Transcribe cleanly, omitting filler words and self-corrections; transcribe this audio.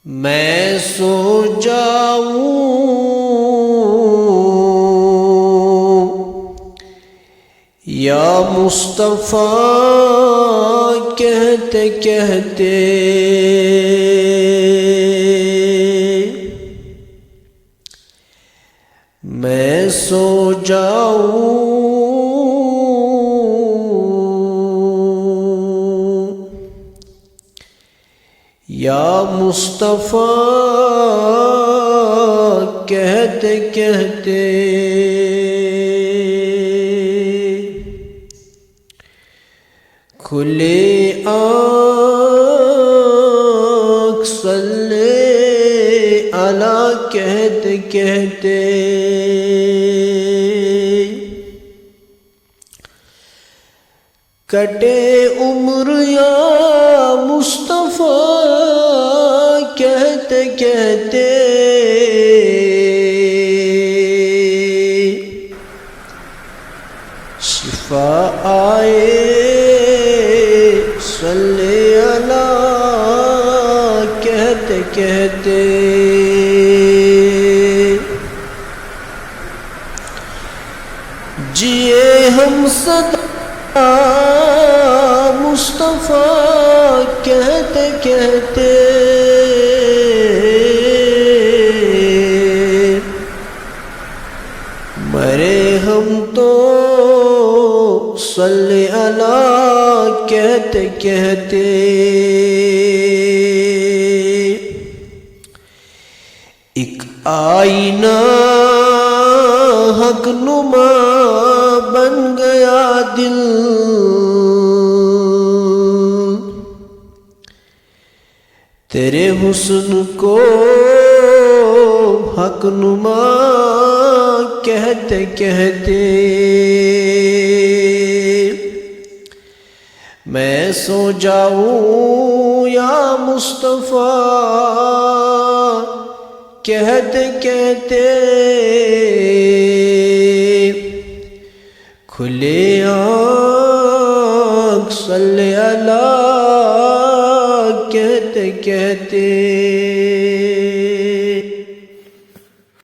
میں سو جاؤں یا مصطفیٰ کہتے کہتے، میں سو جاؤں یا مصطفیٰ کہتے کہتے، کھلے آنکھ صلی علی کہتے کہتے، کٹے عمر یا مصطفیٰ کہتے کہتے، شفا آئے صلی علی کہتے کہتے، جیے ہم سدا مصطفیٰ کہتے کہتے، مرے ہم تو صلی علی کہتے کہتے، ایک آئینہ حق نما بن گیا دل، تیرے حسن کو حق نما کہتے کہتے، میں سو جاؤں یا مصطفیٰ کہتے کہتے، کھلے آنکھ صلی علی کہتے کہتے،